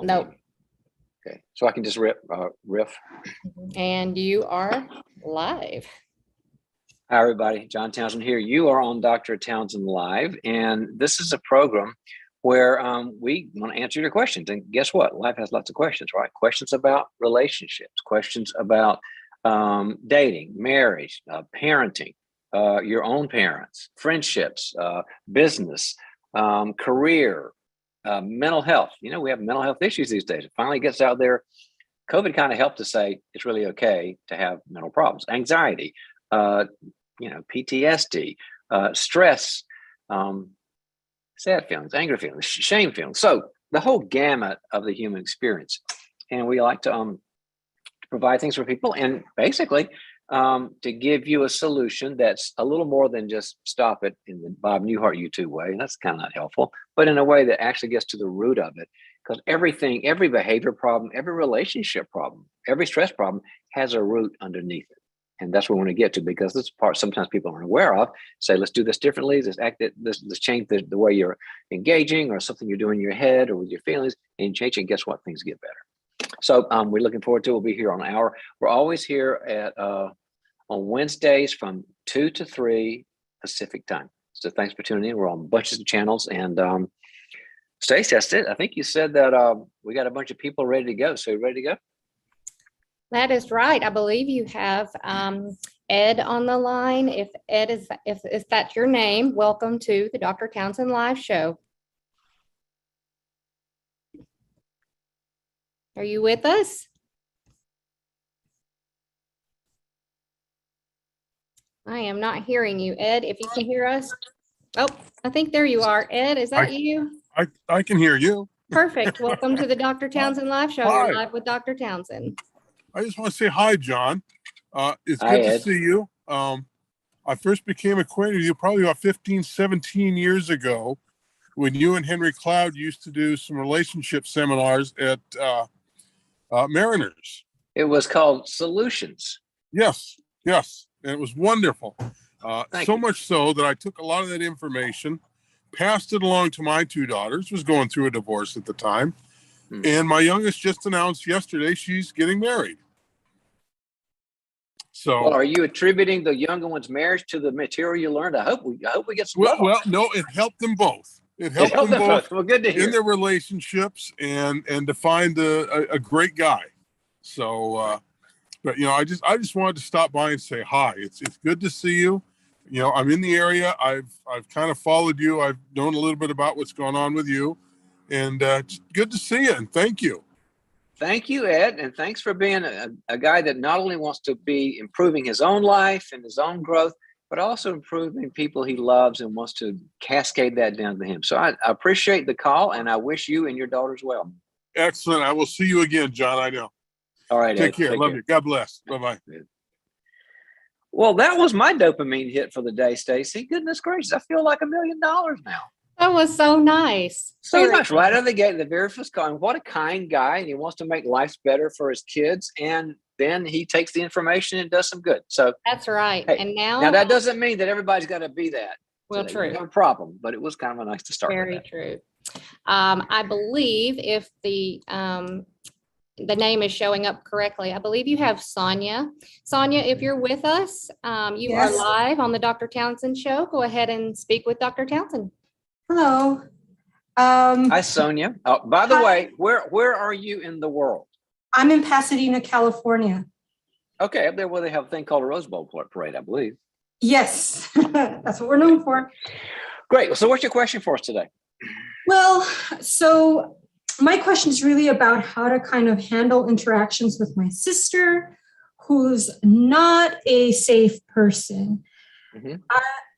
Nope. Okay, so I can just riff. And you are live. Hi, everybody. John Townsend here. You are on Dr. Townsend Live, and this is a program where we want to answer your questions. And guess what? Life has lots of questions, right? Questions about relationships, questions about dating, marriage, parenting, your own parents, friendships, business, career, mental health. You know, we have mental health issues these days. It finally gets out there. COVID kind of helped us say it's really okay to have mental problems, anxiety, PTSD, stress, sad feelings, anger feelings, shame feelings. So the whole gamut of the human experience. And we like to provide things for people and basically to give you a solution that's a little more than just stop it in the Bob Newhart YouTube way. And that's kind of not helpful, but in a way that actually gets to the root of it. Because every behavior problem, every relationship problem, every stress problem has a root underneath it. And that's what we want to get to, because this part sometimes people aren't aware of. Say, let's do this differently. Let's change the way you're engaging, or something you're doing in your head or with your feelings, and change it. And guess what? Things get better. So we're looking forward to it. We'll be here on an hour. We're always here at on Wednesdays from 2 to 3 Pacific time. So thanks for tuning in. We're on bunches of channels. And Stacey, that's it. I think you said that we got a bunch of people ready to go. So you ready to go? That is right. I believe you have Ed on the line. If Ed if that's your name, welcome to the Dr. Townsend Live Show. Are you with us? I am not hearing you, Ed. If you can hear us. Oh, I think there you are. Ed, is that you? I can hear you. Perfect. Welcome to the Dr. Townsend Live Show. Hi. You're live with Dr. Townsend. I just want to say hi, John. It's Hi, good Ed. to see you. I first became acquainted with you probably about 15, 17 years ago when you and Henry Cloud used to do some relationship seminars at Mariners. It was called Solutions. Yes. And it was wonderful. Thank So you. much so that I took a lot of that information, passed it along to my two daughters, was going through a divorce at the time. And my youngest just announced yesterday she's getting married. So, Well, are you attributing the younger one's marriage to the material you learned? I hope we get some. well, no, it helped them both. It helped them both Well, good to hear. in their relationships and to find a great guy. So, but I just wanted to stop by and say hi. It's good to see you. I'm in the area. I've kind of followed you. I've known a little bit about what's going on with you. And it's good to see you, and thank you. Thank you, Ed, and thanks for being a guy that not only wants to be improving his own life and his own growth, but also improving people he loves and wants to cascade that down to him. So I appreciate the call, and I wish you and your daughters well. Excellent. I will see you again, John. I know. All right, Take Ed. care. Love you. God bless. Bye-bye. Well, that was my dopamine hit for the day, Stacey. Goodness gracious, I feel like $1 million now. That was so nice. So much right out of the gate, the very first call. And what a kind guy, and he wants to make life better for his kids. And then he takes the information and does some good. So that's right. Hey, and now that doesn't mean that everybody's got to be that. Well, So true. you have a problem, but it was kind of nice to start. Very with that. true. I believe if the name is showing up correctly, I believe you have Sonia. Sonia, if you're with us, you Yes. are live on the Dr. Townsend Show. Go ahead and speak with Dr. Townsend. Hello. Hi, Sonia. Oh, by the way, where are you in the world? I'm in Pasadena, California. Okay, up there where they have a thing called a Rose Bowl parade, I believe. Yes, that's what we're known for. Great. So what's your question for us today? Well, so my question is really about how to kind of handle interactions with my sister, who's not a safe person. Mm-hmm.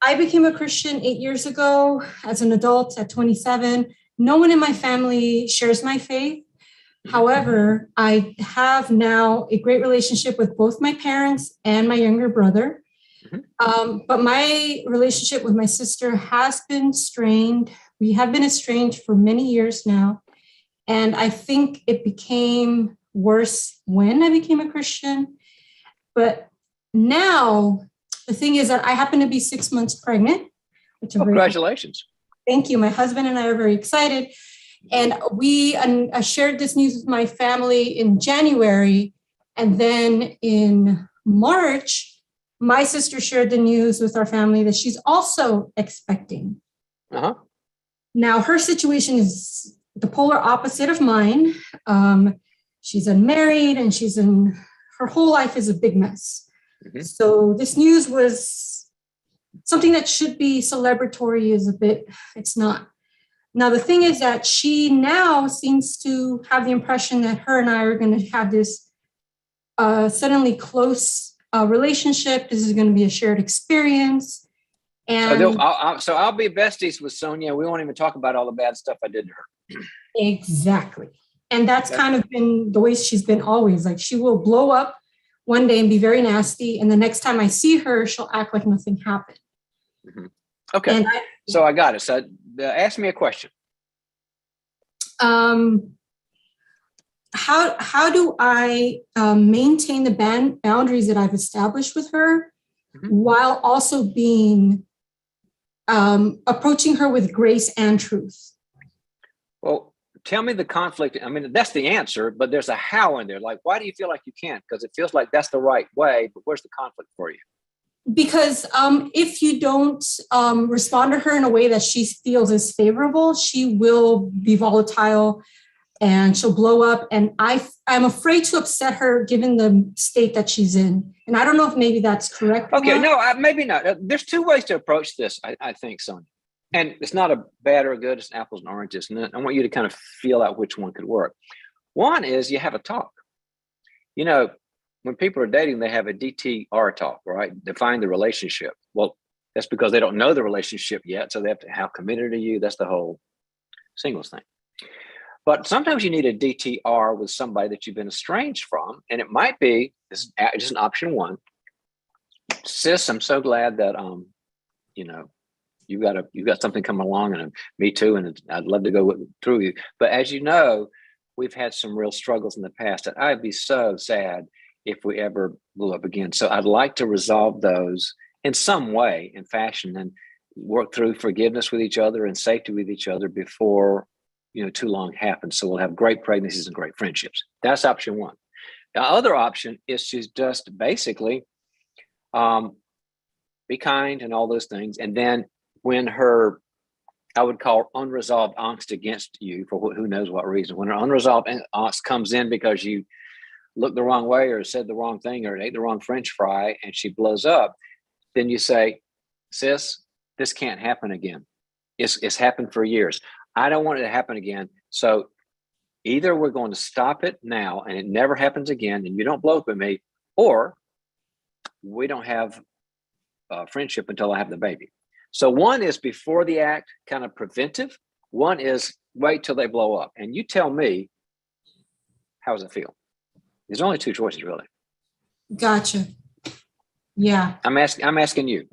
I became a Christian 8 years ago as an adult at 27. No one in my family shares my faith. However, I have now a great relationship with both my parents and my younger brother. But my relationship with my sister has been strained. We have been estranged for many years now. And I think it became worse when I became a Christian. But now, the thing is that I happen to be 6 months pregnant. Which Congratulations. Thank you. My husband and I are very excited. And I shared this news with my family in January. And then in March, my sister shared the news with our family that she's also expecting. Uh-huh. Now, her situation is the polar opposite of mine. She's unmarried and her whole life is a big mess. Mm-hmm. So this news was something that should be celebratory it's not. Now, the thing is that she now seems to have the impression that her and I are going to have this suddenly close relationship. This is going to be a shared experience. And so I'll be besties with Sonia. We won't even talk about all the bad stuff I did to her. Exactly. And that's kind of been the way she's been always. Like, she will blow up one day and be very nasty. And the next time I see her, she'll act like nothing happened. Mm-hmm. Okay. So I got it. So ask me a question. How do I maintain the boundaries that I've established with her, mm-hmm. while also being approaching her with grace and truth? Well, tell me the conflict. I mean, that's the answer, but there's a how in there. Like, why do you feel like you can't? Because it feels like that's the right way, but where's the conflict for you? Because if you don't respond to her in a way that she feels is favorable, she will be volatile and she'll blow up. And I'm afraid to upset her given the state that she's in. And I don't know if maybe that's correct. Okay, no, maybe not. There's two ways to approach this, I think, Sonia. And it's not a bad or a good, it's apples and oranges. And I want you to kind of feel out which one could work. One is you have a talk. You know, when people are dating, they have a DTR talk, right? Define the relationship. Well, that's because they don't know the relationship yet. So they have to, how committed are you? That's the whole singles thing. But sometimes you need a DTR with somebody that you've been estranged from. And it might be, this is just an option one. Sis, I'm so glad that, you know, you've got something coming along, and me too. And I'd love to go through you. But as you know, we've had some real struggles in the past that I'd be so sad if we ever blew up again. So I'd like to resolve those in some way, in fashion, and work through forgiveness with each other and safety with each other before, you know, too long happens. So we'll have great pregnancies and great friendships. That's option one. The other option is to just basically be kind and all those things. And then when her, I would call unresolved angst against you for who knows what reason, when her unresolved angst comes in because you looked the wrong way or said the wrong thing or ate the wrong French fry and she blows up, then you say, sis, this can't happen again. It's happened for years. I don't want it to happen again. So either we're going to stop it now and it never happens again and you don't blow up at me, or we don't have friendship until I have the baby. So one is before the act, kind of preventive. One is wait till they blow up. And you tell me, how does it feel? There's only two choices, really. Gotcha. Yeah. I'm asking you.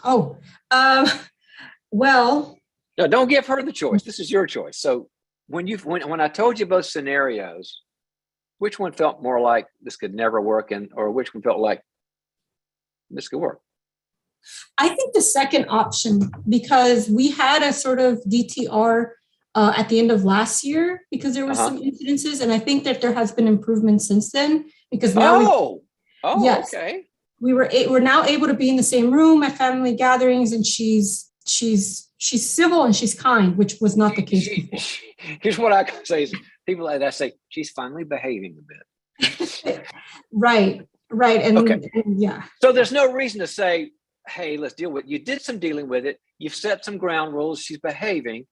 Oh, well. No, don't give her the choice. This is your choice. So when I told you both scenarios, which one felt more like this could never work, or which one felt like this could work? I think the second option, because we had a sort of DTR at the end of last year because there were some incidences, and I think that there has been improvement since then because now yes, okay. We're now able to be in the same room at family gatherings, and she's civil and she's kind, which was not the case before. Here's what I can say is people like that say she's finally behaving a bit. Right. And yeah. So there's no reason to say, hey, let's deal with it. You did some dealing with it. You've set some ground rules. She's behaving.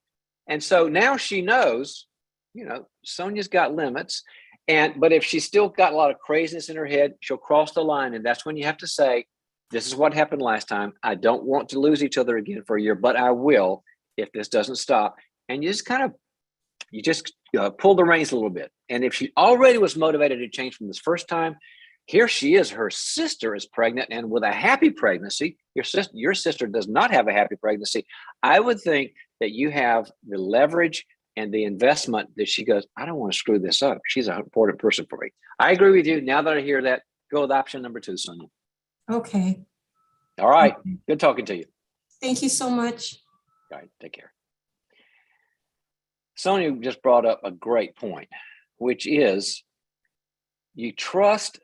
And so now she knows, you know, Sonia's got limits. But if she's still got a lot of craziness in her head, she'll cross the line. And that's when you have to say, this is what happened last time. I don't want to lose each other again for a year, but I will if this doesn't stop. And you just pull the reins a little bit. And if she already was motivated to change from this first time, here she is. Her sister is pregnant and with a happy pregnancy. Your sister does not have a happy pregnancy. I would think that you have the leverage and the investment that she goes, I don't want to screw this up. She's an important person for me. I agree with you. Now that I hear that, go with option number 2, Sonia. Okay. All right. Okay. Good talking to you. Thank you so much. All right. Take care. Sonia just brought up a great point, which is you trust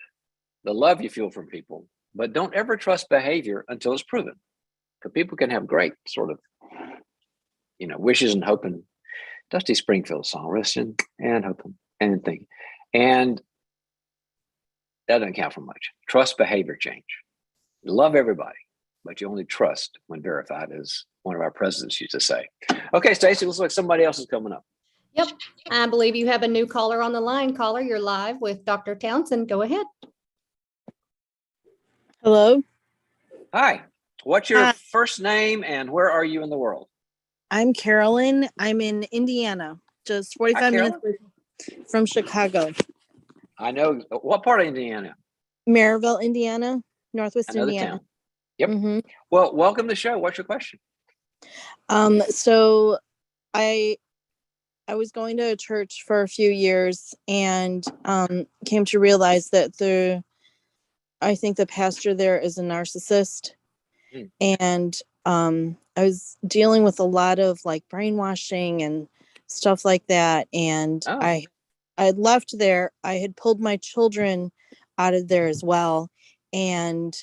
the love you feel from people, but don't ever trust behavior until it's proven. Because people can have great sort of, wishes and hoping. Dusty Springfield song, wishing and hoping and thinking. And that doesn't count for much. Trust behavior change. Love everybody, but you only trust when verified, as one of our presidents used to say. Okay, Stacey, looks like somebody else is coming up. Yep. I believe you have a new caller on the line. Caller, you're live with Dr. Townsend. Go ahead. Hello. Hi. What's your first name and where are you in the world? I'm Carolyn. I'm in Indiana, just 45 minutes from Chicago. I know. What part of Indiana? Maryville, Indiana, Northwest Indiana. Town. Yep. Mm-hmm. Well, welcome to the show. What's your question? So I was going to a church for a few years and came to realize that I think the pastor there is a narcissist. And I was dealing with a lot of like brainwashing and stuff like that. And I had left there. I had pulled my children out of there as well. And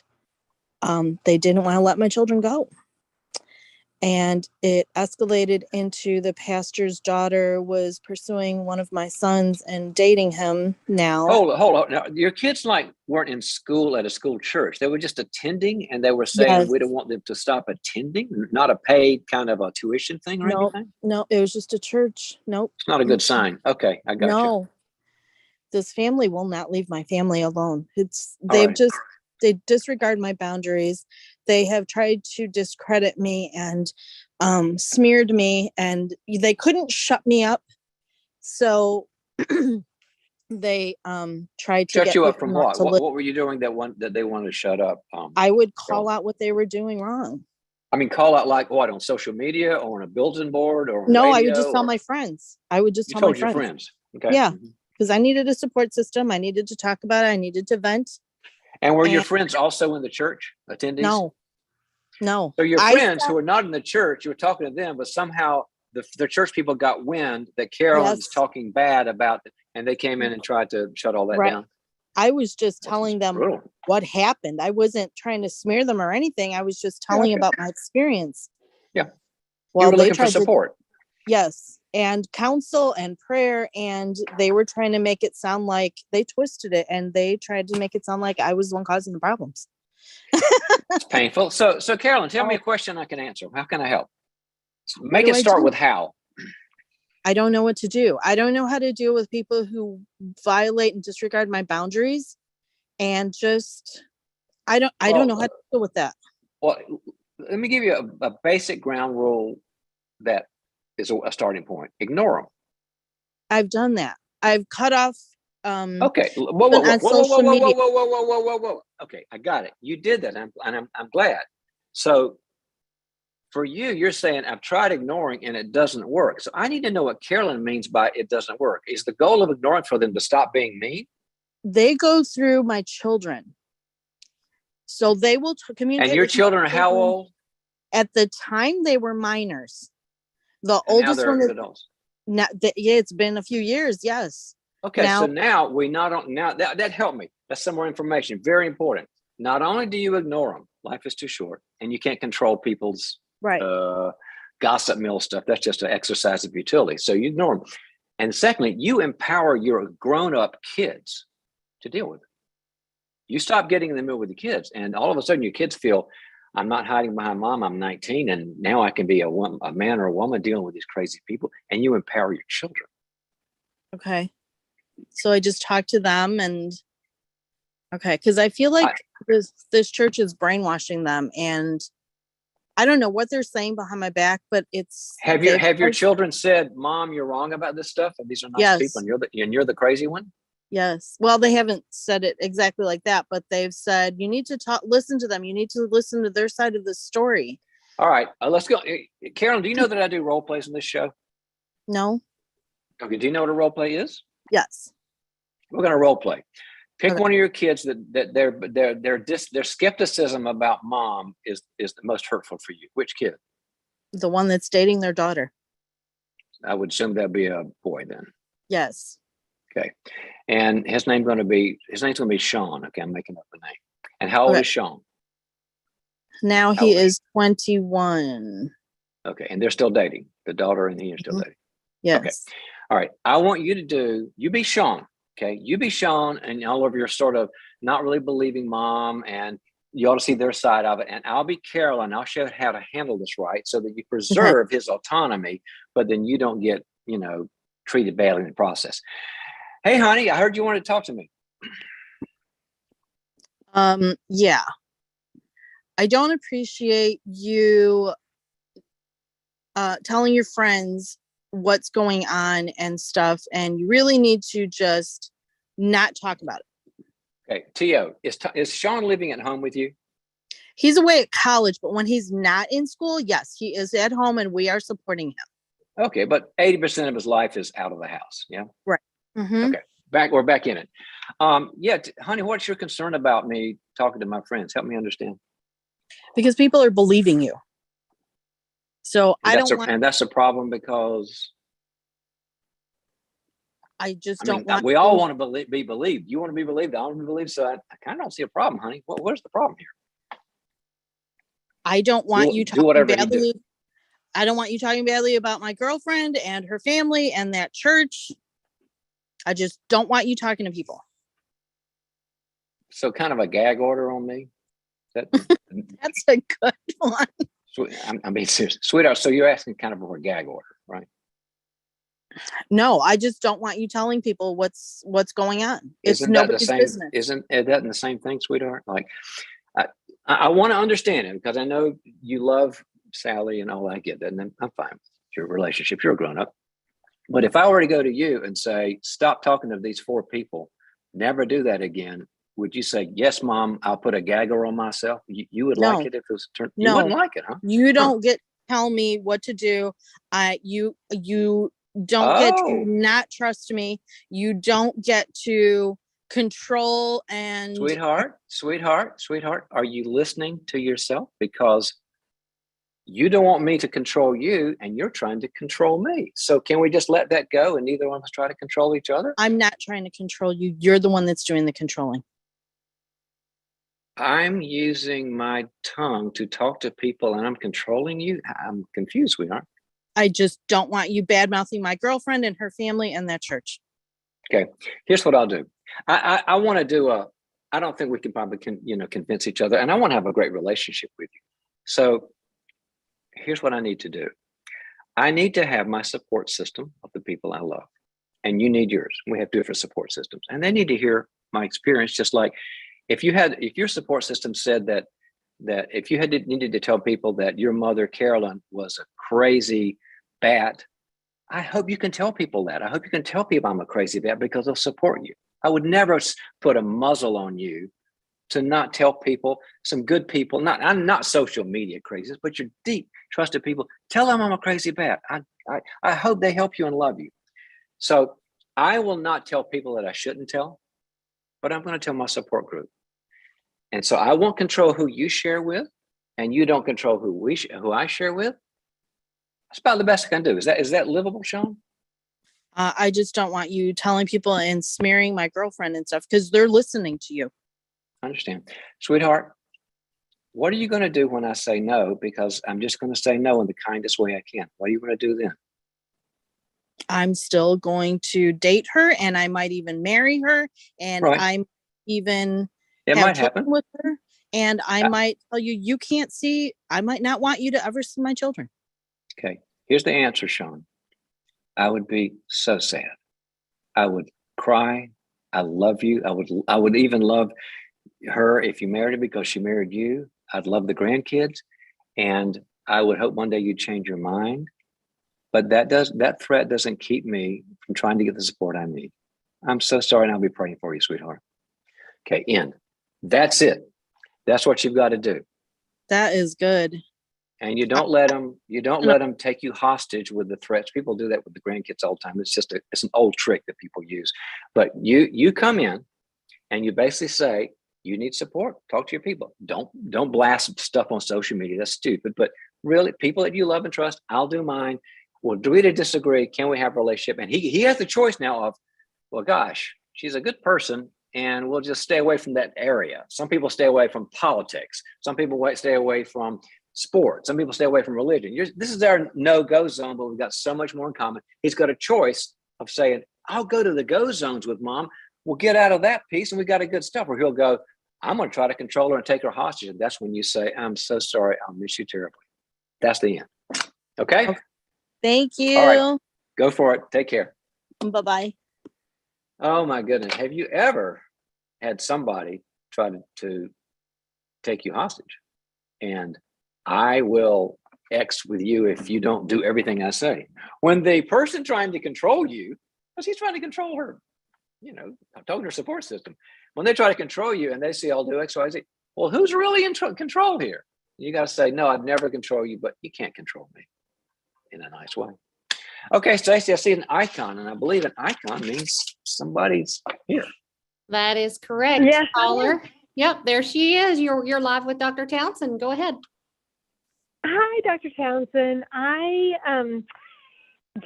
they didn't want to let my children go. And it escalated into the pastor's daughter was pursuing one of my sons and dating him now. Hold on. Now, your kids weren't in school at a school church. They were just attending, and they were saying we don't want them to stop attending, not a paid kind of a tuition thing or anything? No, it was just a church. Nope. It's not a good sign. Okay, I got you. No, this family will not leave my family alone. They disregard my boundaries. They have tried to discredit me and smeared me, and they couldn't shut me up. So they tried to shut you up from what? What were you doing that they wanted to shut up? I would call out what they were doing wrong. I mean, call out like what, on social media or on a bulletin board or no? Radio, I would just tell my friends. I would just tell my friends. Your friends. Okay. Yeah, because I needed a support system. I needed to talk about it. I needed to vent. And were your friends also in the church attendees? No. So your friends who are not in the church, you were talking to them, but somehow the church people got wind that Carolyn's talking bad about it, and they came in and tried to shut all that down. I was just telling them what happened. I wasn't trying to smear them or anything. I was just telling about my experience. Yeah. Well, you were looking for support. Yes. And counsel and prayer. And they were trying to make it sound like they twisted it, and they tried to make it sound like I was the one causing the problems. It's painful. So Carolyn, tell me a question I can answer. How can I help? Make it start with how. I don't know what to do. I don't know how to deal with people who violate and disregard my boundaries, and just I don't know how to deal with that. Well, let me give you a basic ground rule that is a starting point. Ignore them. I've done that. I've cut off. Okay. Whoa. Okay, I got it. You did that, and I'm glad. So for you, you're saying I've tried ignoring and it doesn't work. So I need to know what Carolyn means by it doesn't work. Is the goal of ignoring for them to stop being mean? They go through my children, so they will communicate. And your children are how old? At the time, they were minors. The and oldest one is adults. Now, it's been a few years. Yes. Okay, so now that helped me. That's some more information. Very important. Not only do you ignore them, life is too short, and you can't control people's gossip mill stuff. That's just an exercise of futility. So you ignore them. And secondly, you empower your grown-up kids to deal with it. You stop getting in the middle with the kids, and all of a sudden your kids feel, I'm not hiding behind mom. I'm 19, and now I can be a man or a woman dealing with these crazy people, and you empower your children. Okay. So I just talk to them because I feel like this church is brainwashing them, and I don't know what they're saying behind my back, but it's. Have your children said, "Mom, you're wrong about this stuff, and these are nice people, and you're the crazy one"? Yes. Well, they haven't said it exactly like that, but they've said you need to listen to them. You need to listen to their side of the story. All right, let's go. Carolyn, do you know that I do role plays in this show? No. Okay. Do you know what a role play is? Yes. We're going to role play. Pick one of your kids that their skepticism about mom is the most hurtful for you. Which kid? The one that's dating their daughter. I would assume that'd be a boy then. Yes. Okay. And his name's going to be Sean. Okay. I'm making up the name. And how old Okay. is Sean? Now How he old is is 21. Okay. And they're still dating. The daughter and he are still Mhm. dating. Yes. Okay. All right. I want you to you be Sean. Okay. You be Sean and all of your sort of not really believing mom, and you ought to see their side of it. And I'll be Carolyn. I'll show you how to handle this right so that you preserve his autonomy, but then you don't get, treated badly in the process. Hey, honey, I heard you wanted to talk to me. Yeah. I don't appreciate you telling your friends what's going on and stuff, and you really need to just not talk about it. Okay, Tio, is Sean living at home with you? He's away at college, but when he's not in school, yes, he is at home and we are supporting him. Okay, but 80% of his life is out of the house. Yeah. Right. Mm-hmm. Okay, we're back in it. Honey, what's your concern about me talking to my friends? Help me understand. Because people are believing you. So And that's a problem because I just don't mean, want. we all want to be believed. You want to be believed. I want to be believed. So I kind of don't see a problem, honey. What's the problem here? I don't want you talking whatever badly. you do. I don't want you talking badly about my girlfriend and her family and that church. I just don't want you talking to people. So kind of a gag order on me. That's a good one. I mean, sweetheart. So you're asking kind of for a gag order, right? No, I just don't want you telling people what's going on. It's nobody's business. Isn't that the same thing, sweetheart? Like, I want to understand it because I know you love Sally and all. I get that, and I'm fine with your relationship. You're a grown up. But if I were to go to you and say, stop talking to these 4 people, never do that again, would you say, yes, Mom, I'll put a gagger on myself? You would like it if it was turned? You wouldn't like it, huh? You don't get to tell me what to do. You don't get to not trust me. You don't get to control and Sweetheart, are you listening to yourself? Because you don't want me to control you and you're trying to control me. So can we just let that go and neither one of us try to control each other? I'm not trying to control you. You're the one that's doing the controlling. I'm using my tongue to talk to people and I'm controlling you. I'm confused, sweetheart. I just don't want you bad-mouthing my girlfriend and her family and that church. Okay, here's what I'll do. I want to do I don't think we can probably convince each other, and I want to have a great relationship with you. So here's what I need to do. I need to have my support system of the people I love, and you need yours. We have different support systems, and they need to hear my experience. Just like if your support system said that if you needed to tell people that your mother Carolyn was a crazy bat, I hope you can tell people that. I hope you can tell people I'm a crazy bat because they'll support you. I would never put a muzzle on you to not tell people, some good people, I'm not social media crazies, but you're deep trusted people. Tell them I'm a crazy bat. I hope they help you and love you. So I will not tell people that I shouldn't tell, but I'm going to tell my support group. And so I won't control who you share with, and you don't control who I share with. That's about the best I can do. Is that livable, Sean? I just don't want you telling people and smearing my girlfriend and stuff because they're listening to you. I understand. Sweetheart, what are you going to do when I say no? Because I'm just going to say no in the kindest way I can. What are you going to do then? I'm still going to date her and I might even marry her and I'm even might happen with her. And I might tell you can't see, I might not want you to ever see my children. Okay. Here's the answer, Sean. I would be so sad. I would cry. I love you. I would even love her if you married her because she married you. I'd love the grandkids. And I would hope one day you'd change your mind. But that threat doesn't keep me from trying to get the support I need. I'm so sorry, and I'll be praying for you, sweetheart. Okay, end. That's it. That's what you've got to do. That is good. And you don't let them take you hostage with the threats. People do that with the grandkids all the time. It's an old trick that people use. But you come in and you basically say, you need support. Talk to your people. Don't blast stuff on social media. That's stupid. But really, people that you love and trust, I'll do mine. Well, agree to disagree. Can we have a relationship? And he has the choice now of, well, gosh, she's a good person, and we'll just stay away from that area. Some people stay away from politics. Some people stay away from sports. Some people stay away from religion. This is our no-go zone, but we've got so much more in common. He's got a choice of saying, I'll go to the go zones with mom. We'll get out of that piece, and we got a good stuff. Or he'll go, I'm going to try to control her and take her hostage. And that's when you say, I'm so sorry. I'll miss you terribly. That's the end. Okay? Thank you. All right. Go for it. Take care. Bye-bye. Oh, my goodness. Have you ever had somebody try to take you hostage? And I will X with you if you don't do everything I say. When the person trying to control you, because he's trying to control her, I told her support system. When they try to control you and they say, I'll do X, Y, Z, well, who's really in control here? You got to say, no, I'd never control you, but you can't control me in a nice way. Okay, Stacey, I see an icon, and I believe an icon means somebody's here. That is correct, Yes, caller. Yep, there she is. You're live with Dr. Townsend. Go ahead. Hi, Dr. Townsend. I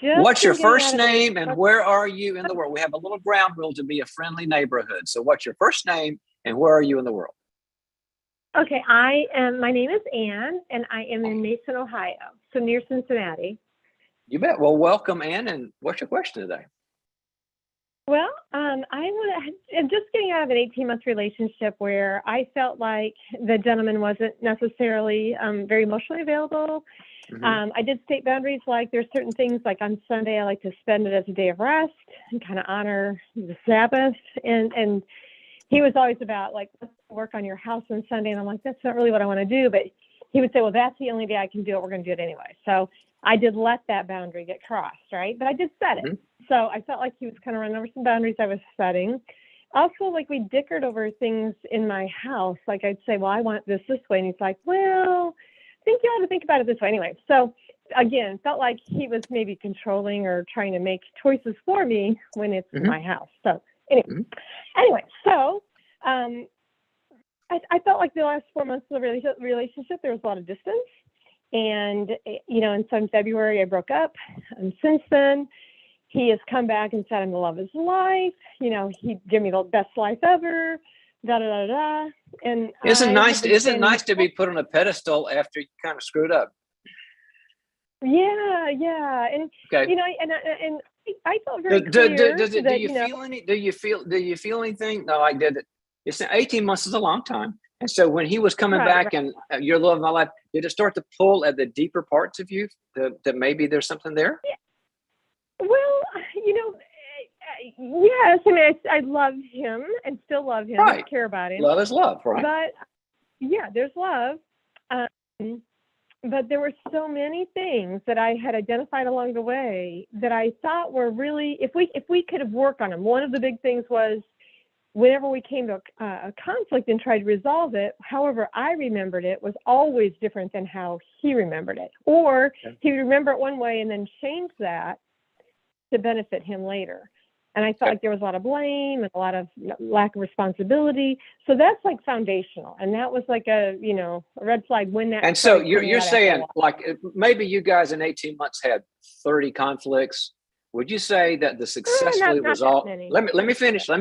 just. What's your been getting first out of a- name and where are you in the world? We have a little ground rule to be a friendly neighborhood. So what's your first name and where are you in the world? Okay, my name is Ann, and I am in Mason, Ohio, so near Cincinnati. You bet. Well, welcome, Ann. And what's your question today? Well, I'm just getting out of an 18-month relationship where I felt like the gentleman wasn't necessarily very emotionally available. Mm-hmm. I did state boundaries, like there's certain things, like on Sunday, I like to spend it as a day of rest and kind of honor the Sabbath. And he was always about, like, let's work on your house on Sunday. And I'm like, that's not really what I want to do. But he would say, well, that's the only day I can do it. We're going to do it anyway. So I did let that boundary get crossed, right? But I did set it. Mm-hmm. So I felt like he was kind of running over some boundaries I was setting. Also, like, we dickered over things in my house. Like, I'd say, well, I want this way. And he's like, well, I think you ought to think about it this way anyway. So again, felt like he was maybe controlling or trying to make choices for me when it's Mm-hmm. my house. So anyway, so I felt like the last 4 months of the relationship, there was a lot of distance. And, and so in February, I broke up. And since then, he has come back and said I'm the love of his life. He gave me the best life ever. Da da da da. And Isn't it nice to be put on a pedestal after you kind of screwed up? Yeah. And Okay. and I felt very clear. Do you feel anything? No, I did it. It's 18 months is a long time. And so when he was coming back and your love of my life, did it start to pull at the deeper parts of you that maybe there's something there? Yeah. Well, yes. I mean, I love him and still love him. Right. I care about him. Love is love, right? But yeah, there's love. But there were so many things that I had identified along the way that I thought were really, if we could have worked on them. One of the big things was whenever we came to a conflict and tried to resolve it, however I remembered it was always different than how he remembered it. Or he would remember it one way and then change that to benefit him later. And I felt like there was a lot of blame and a lot of lack of responsibility. So that's like foundational. And that was like a red flag when that. And so you're saying, like, maybe you guys in 18 months had 30 conflicts. Would you say that the successfully resolved? Let me finish. So,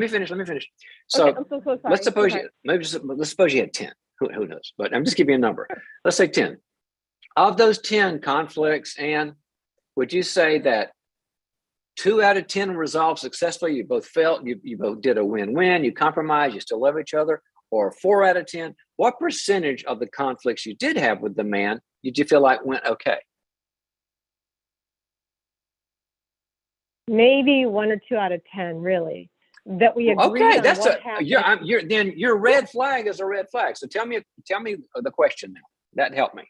okay, I'm so sorry. let's suppose let's suppose you had 10. Who knows? But I'm just giving you a number. Let's say 10. Of those 10 conflicts, and would you say that 2 out of 10 resolved successfully? You both felt you both did a win-win. You compromised. You still love each other. Or 4 out of 10. What percentage of the conflicts you did have with the man did you feel like went okay? Maybe 1 or 2 out of 10, really, that we agreed okay, on. that's what happened. then your red flag is a red flag. So tell me the question now. That helped me.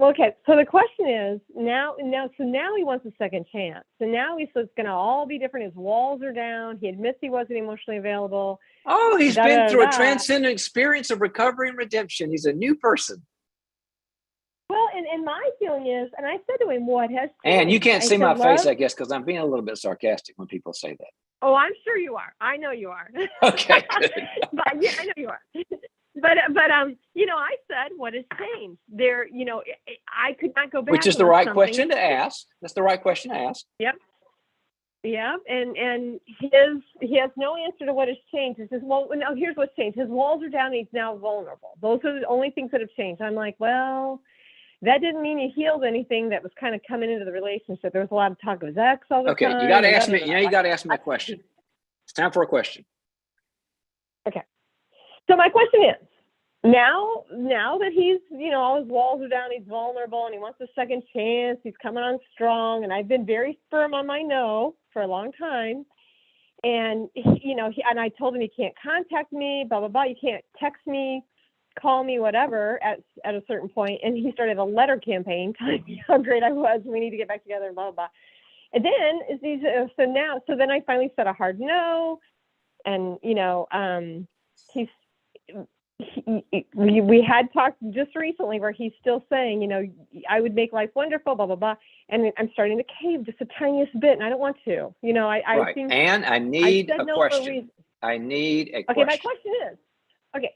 Okay, so the question is now he wants a second chance. So now he says it's going to all be different. His walls are down. He admits he wasn't emotionally available. Oh, he's been through a transcendent experience of recovery and redemption. He's a new person. Well, and my feeling is, and I said to him, what has changed? And you can't see my face, love? I guess, because I'm being a little bit sarcastic when people say that. Oh, I'm sure you are. I know you are. Okay, good. But yeah, I know you are. you know, I said, what has changed? There, you know, I could not go back. Which is the unless right something- question to ask. That's the right question to ask. Yep. Yeah, and he has no answer to what has changed. He says, well, no, here's what's changed. His walls are down and he's now vulnerable. Those are the only things that have changed. I'm like, well, that didn't mean he healed anything that was kind of coming into the relationship. There was a lot of talk of his ex all the time. Okay, you got to and ask da, me. da, You da. know, you got to ask me a question. It's time for a question. Okay. So my question is, now that he's, you know, all his walls are down, he's vulnerable and he wants a second chance, he's coming on strong, and I've been very firm on my no for a long time. And, you know, and I told him he can't contact me, blah, blah, blah. You can't text me, call me, whatever, at a certain point. And he started a letter campaign telling me how great I was. We need to get back together and blah, blah, blah. And then, so then I finally said a hard no. And, you know, we had talked just recently where he's still saying, you know, I would make life wonderful, blah, blah, blah. And I'm starting to cave just the tiniest bit, and I don't want to. You know, I Right. think And I need a no question. I need a Okay, question. my question is,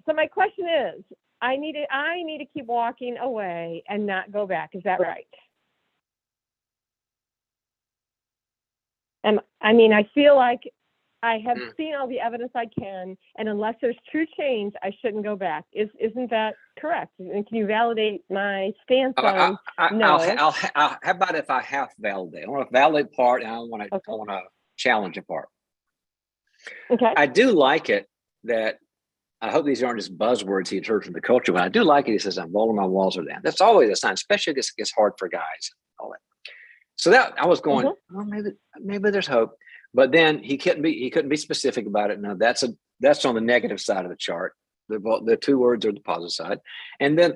so my question is, I need to keep walking away and not go back. Is that right? And I mean, I feel like I have seen all the evidence I can, and unless there's true change, I shouldn't go back. Isn't that correct? And can you validate my stance on no? How about if I half validate? I want to validate part, and I want to challenge a part. Okay. I do like it that I hope these aren't just buzzwords he had heard from the culture, but I do like it. He says, I'm vulnerable, my walls are down. That's always a sign, especially if it's hard for guys. All that. So that I was going, well, maybe there's hope. But then he couldn't be specific about it. No, that's on the negative side of the chart. The two words are the positive side. And then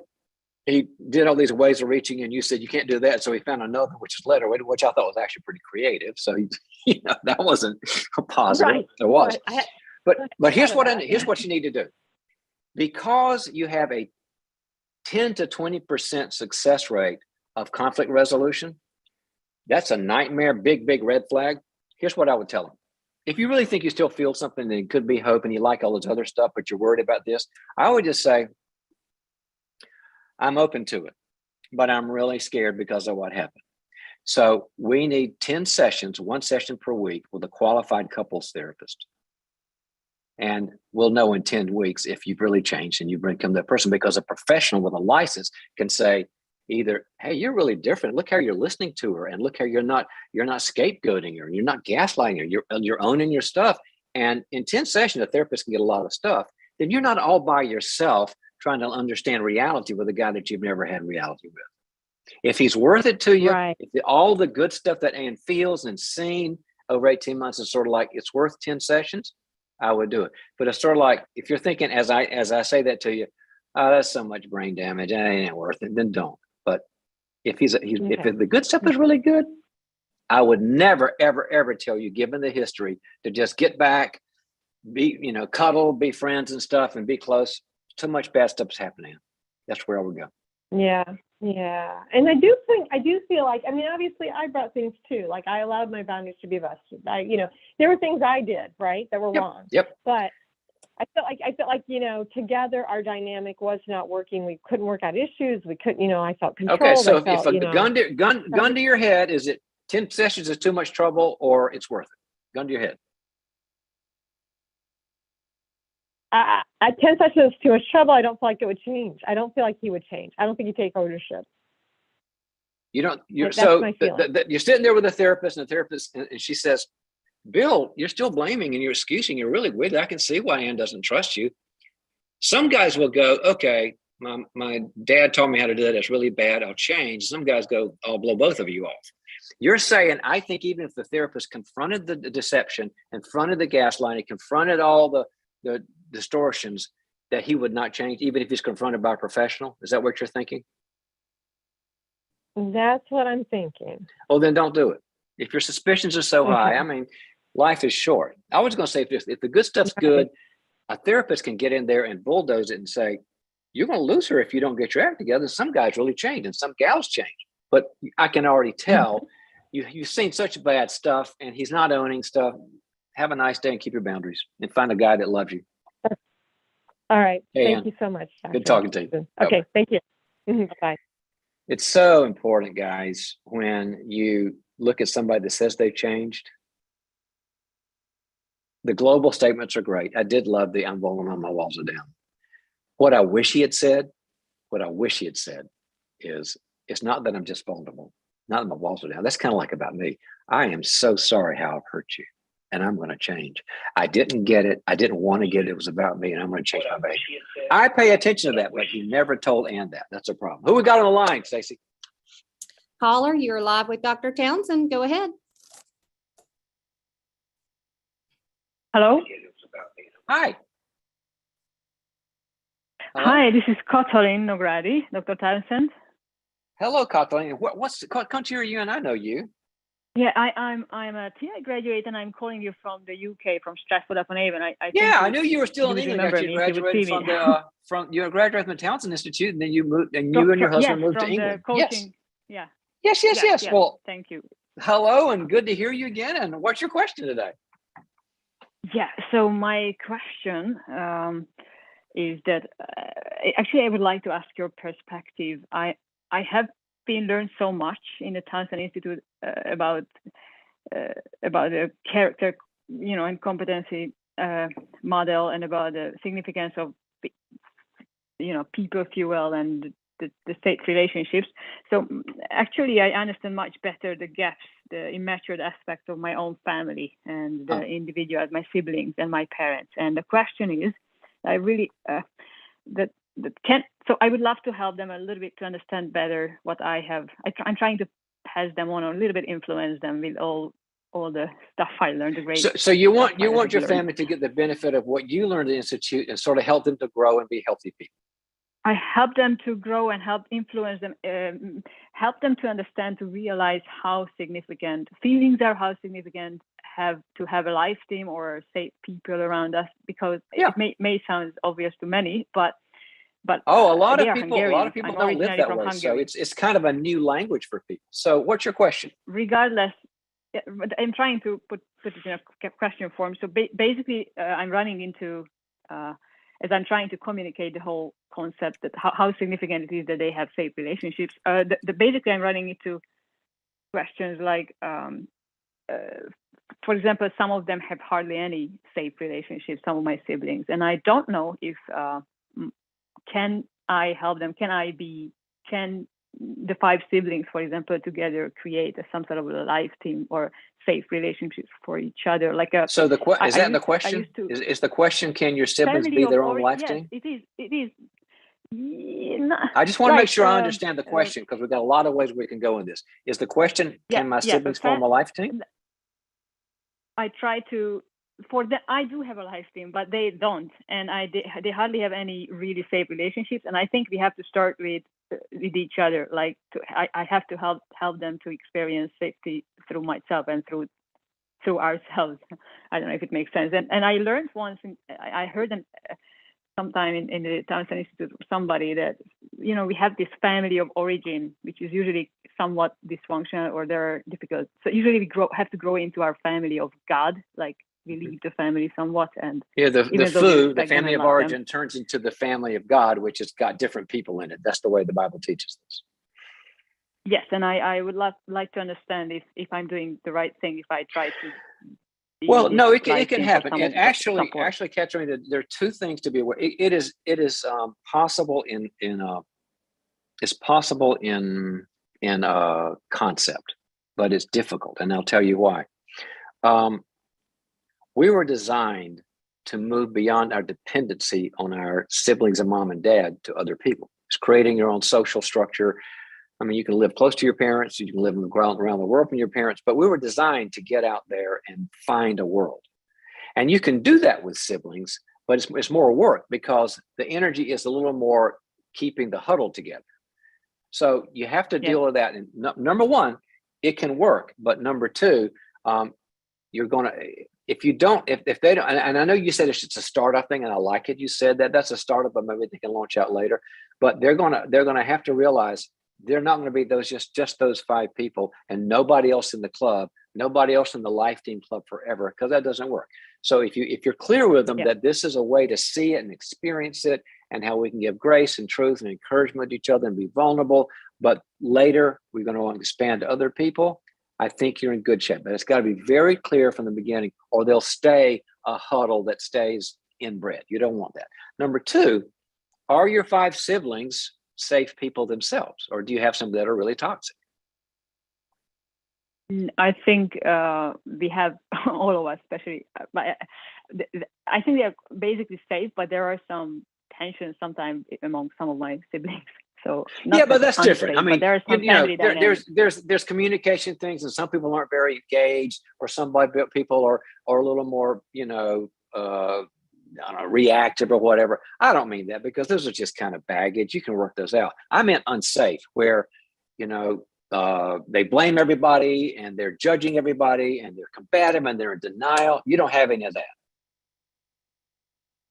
he did all these ways of reaching, and you said you can't do that. So he found another, which is letter, which I thought was actually pretty creative. So you know, that wasn't a positive. Right. It was. But here's what you need to do. Because you have a 10 to 20% success rate of conflict resolution, that's a nightmare, big red flag. Here's what I would tell him. If you really think you still feel something, then it could be hope and you like all this other stuff, but you're worried about this, I would just say, I'm open to it, but I'm really scared because of what happened. So we need 10 sessions, 1 session per week with a qualified couples therapist. And we'll know in 10 weeks if you've really changed and you've become that person, because a professional with a license can say either, hey, you're really different. Look how you're listening to her, and look how you're not scapegoating her, you're not gaslighting her, you're owning your stuff. And in 10 sessions, a therapist can get a lot of stuff. Then you're not all by yourself trying to understand reality with a guy that you've never had reality with. If he's worth it to you, right. If all the good stuff that Ann feels and seen over 18 months is sort of like it's worth 10 sessions, I would do it. But it's sort of like, if you're thinking as I say that to you, oh, that's so much brain damage, it ain't worth it, then don't. But if if the good stuff is really good, I would never, ever tell you, given the history, to just get back, cuddle, be friends and stuff, and be close. Too much bad stuff's happening. That's where I would go. Yeah. And I do feel like, I mean, obviously I brought things too. Like, I allowed my boundaries to be busted. There were things I did, right, that were wrong. Yep. But I felt like, together our dynamic was not working. We couldn't work out issues. We couldn't, I felt controlled. Okay, so if a gun to your head, is it 10 sessions is too much trouble or it's worth it? Gun to your head. 10 sessions is too much trouble. I don't feel like it would change. I don't feel like he would change. I don't think he'd take ownership. You're you're sitting there with a therapist, and she says, Bill, you're still blaming and you're excusing. You're really weird. I can see why Ann doesn't trust you. Some guys will go, okay, my dad taught me how to do that. It's really bad. I'll change. Some guys go, I'll blow both of you off. You're saying, I think even if the therapist confronted the deception, confronted the gaslighting, confronted all the distortions, that he would not change, even if he's confronted by a professional. Is that what you're thinking? That's what I'm thinking. Well, then don't do it. If your suspicions are so high, I mean, life is short. I was going to say, if the good stuff's good, a therapist can get in there and bulldoze it and say, you're going to lose her if you don't get your act together. Some guys really change and some gals change. But I can already tell you've seen such bad stuff, and he's not owning stuff. Have a nice day and keep your boundaries and find a guy that loves you. All right. Hey, Thank Ann. you so much, Dr. Good talking to you. Okay. Thank you. Bye. It's so important, guys, when you look at somebody that says they've changed. The global statements are great. I did love the "I'm vulnerable, my walls are down." What I wish he had said is, it's not that I'm just vulnerable, not that my walls are down. That's kind of like about me. I am so sorry how I've hurt you, and I'm going to change. I didn't get it. I didn't want to get it. It was about me, and I'm going to change my behavior. I pay attention to that, but he never told Ann that. That's a problem. Who we got on the line, Stacey? Caller, you're live with Dr. Townsend. Go ahead. Hello. Hi. Hello? Hi, this is Katalin Nogradi, Dr. Townsend. Hello, Kathleen. What's country are you in? I know you. Yeah, I'm a TI graduate, and I'm calling you from the UK, from Stratford-upon-Avon. I knew you were still in England. remember You me if you would graduated see from you graduated from the Townsend Institute, and then you moved, and you From- and your from- husband yes, moved to from England. the coaching. Yeah. Yes. Well, Thank you. hello, and good to hear you again. And what's your question today? Yeah. So my question is that actually I would like to ask your perspective. I have been learned so much in the Townsend Institute about the character, and competency model, and about the significance of people fuel and the state relationships. So actually, I understand much better the gaps, the immature aspects of my own family and the individuals, my siblings and my parents. And the question is, I really so I would love to help them a little bit to understand better what I have. I'm trying to pass them on, or a little bit influence them with all the stuff I learned. The great. So you want your learned. family to get the benefit of what you learned at the Institute, and sort of help them to grow and be healthy people. I help them to grow and help influence them, help them to understand, to realize how significant feelings are, how significant to have a life team or safe people around us, because it may sound obvious to many, but a lot of people I'm don't live that way. So it's kind of a new language for people. So what's your question? Regardless, I'm trying to put it in a question form. So basically, I'm running into as I'm trying to communicate the whole concept that how significant it is that they have safe relationships. Basically, I'm running into questions like, for example, some of them have hardly any safe relationships, some of my siblings, and I don't know if can I help them? Can the 5 siblings, for example, together create some sort of a life team or safe relationships for each other? So the question? Is the question, can your siblings be their own life team? It is. I just want to make sure I understand the question, because we've got a lot of ways we can go in this. Is the question, can my siblings form a life team? I try to. For them, I do have a life team, but they don't, and they hardly have any really safe relationships. And I think we have to start with each other. I have to help them to experience safety through myself and through ourselves. I don't know if it makes sense. And I learned once, I heard sometime in the Townsend Institute, somebody that we have this family of origin, which is usually somewhat dysfunctional, or they're difficult. So usually we have to grow into our family of God, like. We leave the family somewhat, and the family of origin turns into the family of God, which has got different people in it. That's the way the Bible teaches this. Yes, and I would like to understand if I'm doing the right thing, if I try to. Well, no, it can happen. And actually, Katrina, there are 2 things to be aware. It is possible in concept, but it's difficult, and I'll tell you why. We were designed to move beyond our dependency on our siblings and mom and dad to other people. It's creating your own social structure. I mean, you can live close to your parents, you can live around the world from your parents, but we were designed to get out there and find a world. And you can do that with siblings, but it's more work, because the energy is a little more keeping the huddle together. So you have to deal with that. And number 1, it can work, but number 2, you're going to. If they don't, and I know you said it's just a startup thing, and I like it. You said that's a startup, but maybe they can launch out later. But they're gonna have to realize they're not going to be just those 5 people, and nobody else in the club nobody else in the Life Team Club forever, because that doesn't work. So if you're clear with them that this is a way to see it and experience it, and how we can give grace and truth and encouragement to each other and be vulnerable, but later we're going to want to expand to other people, I think you're in good shape. But it's got to be very clear from the beginning, or they'll stay a huddle that stays inbred. You don't want that. Number two, are your 5 siblings safe people themselves, or do you have some that are really toxic? I think we have all of us, especially, but I think they're basically safe, but there are some tensions sometimes among some of my siblings. So but that's different. I mean, there are some there's communication things, and some people aren't very engaged, or some people are a little more, I don't know, reactive or whatever. I don't mean that, because those are just kind of baggage. You can work those out. I meant unsafe, where, they blame everybody and they're judging everybody and they're combative and they're in denial. You don't have any of that.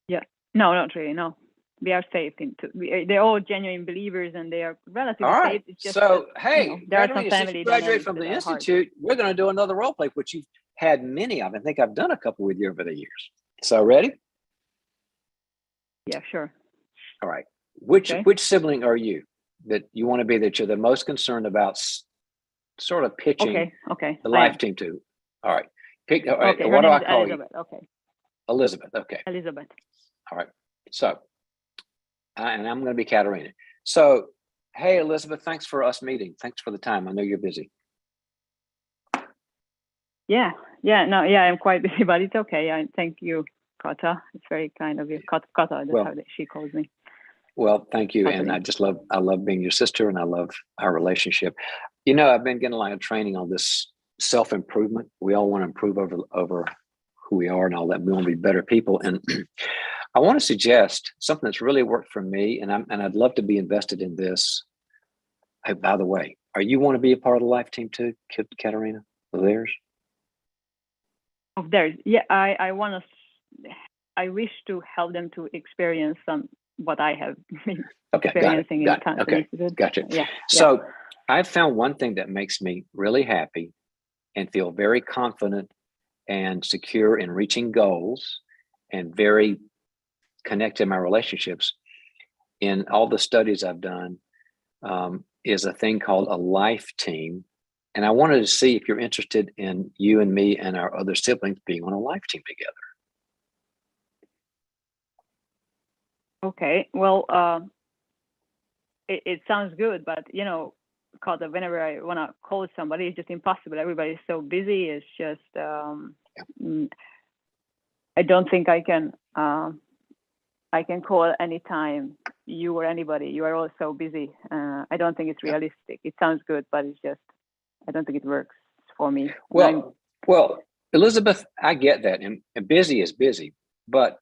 Yeah, no, not really. No, we are safe. They're all genuine believers and they are relatively all right. safe. It's just so, that, hey, there are some since you graduated from the Institute, we're going to do another role play, which you've had many of. I think I've done a couple with you over the years. So ready? Yeah, sure. All right. Which sibling are you that you want to be, that you're the most concerned about sort of pitching the Life Team to? All right. Pick. All right. What do I call Elizabeth. you? Okay. Elizabeth. Okay. Elizabeth. All right. So, and I'm going to be Katerina. So, hey, Elizabeth, thanks for us meeting. Thanks for the time. I know you're busy. Yeah. I'm quite busy, but it's okay. I thank you, Kata. It's very kind of you. Kata, that's how she calls me. Well, thank you. And I love being your sister, and I love our relationship. I've been getting a lot of training on this self-improvement. We all want to improve over who we are and all that. We want to be better people. And I want to suggest something that's really worked for me, and I'd love to be invested in this. Hey, by the way, you want to be a part of the Life Team too, Katerina? Of theirs? Of theirs. Yeah, I want to. I wish to help them to experience what I have been experiencing in the Townsend Institute. Gotcha. Yeah. So I've found one thing that makes me really happy and feel very confident and secure in reaching goals and very connected in my relationships in all the studies I've done, is a thing called a Life Team. And I wanted to see if you're interested in you and me and our other siblings being on a Life Team together. Okay, well, it sounds good, but Kata, whenever I want to call somebody, it's just impossible. Everybody's so busy. It's just I don't think I can call anytime you or anybody. You are all so busy. I don't think it's realistic. It sounds good, but it's just I don't think it works for me. Well, Elizabeth, I get that, and busy is busy, but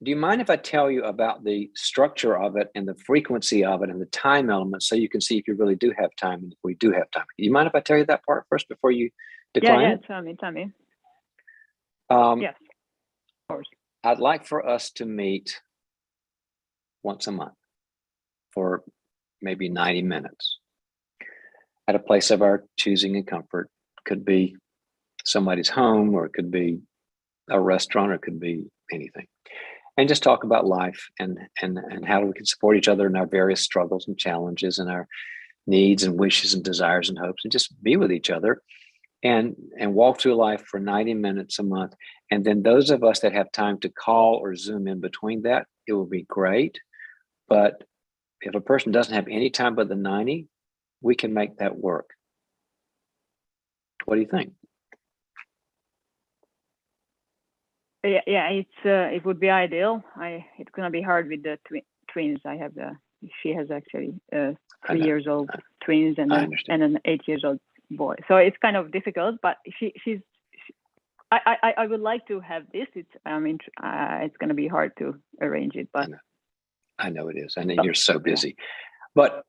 do you mind if I tell you about the structure of it and the frequency of it and the time element, so you can see if you really do have time and if we do have time? Do you mind if I tell you that part first before you decline? Yeah, tell me. Yes, of course. I'd like for us to meet once a month for maybe 90 minutes at a place of our choosing and comfort. Could be somebody's home, or it could be a restaurant, or it could be anything. And just talk about life and how we can support each other in our various struggles and challenges and our needs and wishes and desires and hopes, and just be with each other and walk through life for 90 minutes a month. And then those of us that have time to call or Zoom in between that, it will be great. But if a person doesn't have any time but the 90, we can make that work. What do you think? Yeah, it would be ideal. It's gonna be hard with the twins. She has actually 3 years old twins and an 8 years old boy. So it's kind of difficult. But I would like to have this. It's gonna be hard to arrange it. But I know it is. I know you're so busy, but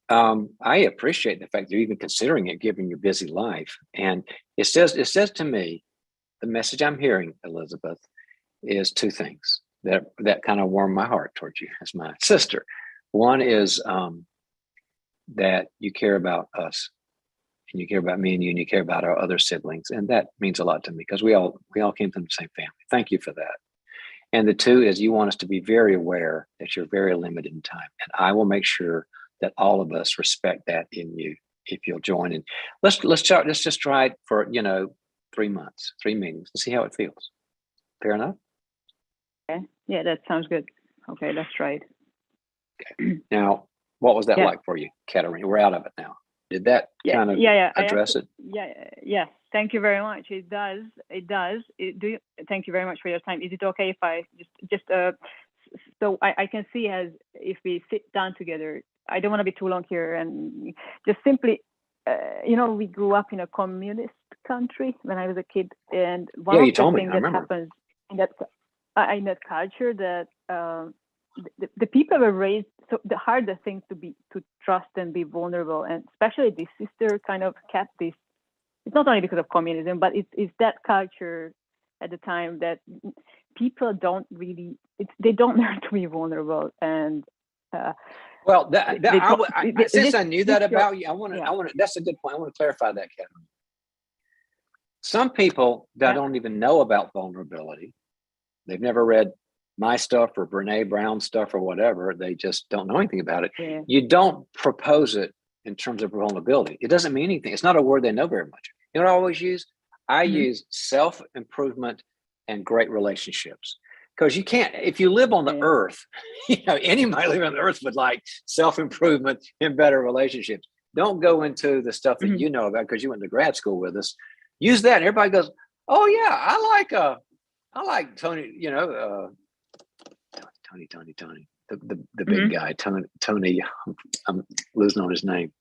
I appreciate the fact that you're even considering it, given your busy life. And it says to me, the message I'm hearing, Elizabeth, is 2 things that kind of warm my heart towards you as my sister. One is that you care about us and you care about me and you care about our other siblings. And that means a lot to me because we all came from the same family. Thank you for that. And the two is you want us to be very aware that you're very limited in time. And I will make sure that all of us respect that in you if you'll join. And let's just try it for, 3 months, 3 meetings. Let's see how it feels. Fair enough? Okay. Yeah, that sounds good. Okay, let's try it. Okay. Now, what was that Yeah. like for you, Katerina? We're out of it now. Did that kind of I address it? Yeah. Thank you very much. It does. Thank you very much for your time. Is it okay if I just so I can see as if we sit down together? I don't want to be too long here, and just simply, we grew up in a communist country when I was a kid, and one of the things that happens in that culture that the people were raised, so the hardest thing to trust and be vulnerable, and especially this sister kind of kept this. It's not only because of communism, but it's that culture at the time that people don't really, they don't learn to be vulnerable. And since I knew that about you, I want to. That's a good point. I want to clarify that, Kevin. Some people that don't even know about vulnerability, they've never read my stuff or Brene Brown stuff or whatever. They just don't know anything about it. Yeah. You don't propose it in terms of vulnerability. It doesn't mean anything. It's not a word they know very much. You know what I always use? I use self-improvement and great relationships. Because you can't, if you live on the earth, anybody living on the earth would like self-improvement and better relationships. Don't go into the stuff that you know about because you went to grad school with us. Use that. And everybody goes, oh yeah, I like Tony, Tony, the big guy, Tony, I'm losing on his name.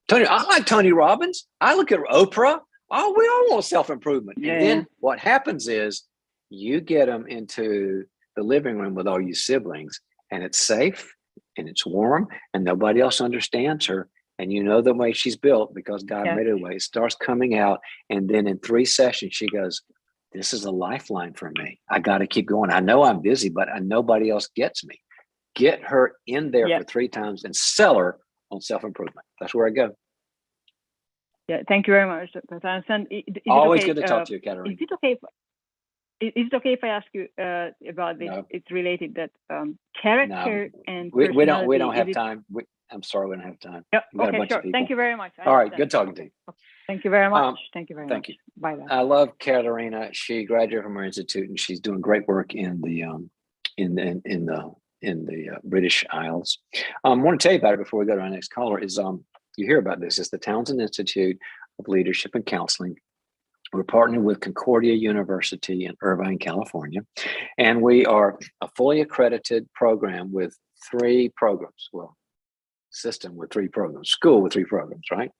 Tony, I like Tony Robbins. I look at Oprah. Oh, we all want self-improvement. Yeah. And then what happens is you get them into the living room with all you siblings, and it's safe and it's warm and nobody else understands her. And you know the way she's built because God made her way. It starts coming out. And then in 3 sessions, she goes, this is a lifeline for me. I got to keep going. I know I'm busy, but nobody else gets me. Get her in there for 3 times and sell her on self-improvement. That's where I go. Yeah, thank you very much, Dr. Townsend. Always good to talk to you, Katerina. Is it okay if I ask you about this? No. It's related that character and personality. We don't have time. I'm sorry, we don't have time. Yeah, okay, sure. Thank you very much. All right, good talking to you. Thank you very much. Thank you very much. Thank you. Bye. I love Katerina. She graduated from our institute, and she's doing great work in the British Isles. I want to tell you about it before we go to our next caller. You hear about this? It's the Townsend Institute of Leadership and Counseling. We're partnering with Concordia University in Irvine, California, and we are a fully accredited program with 3 programs. Well, system with 3 programs, school with 3 programs, right?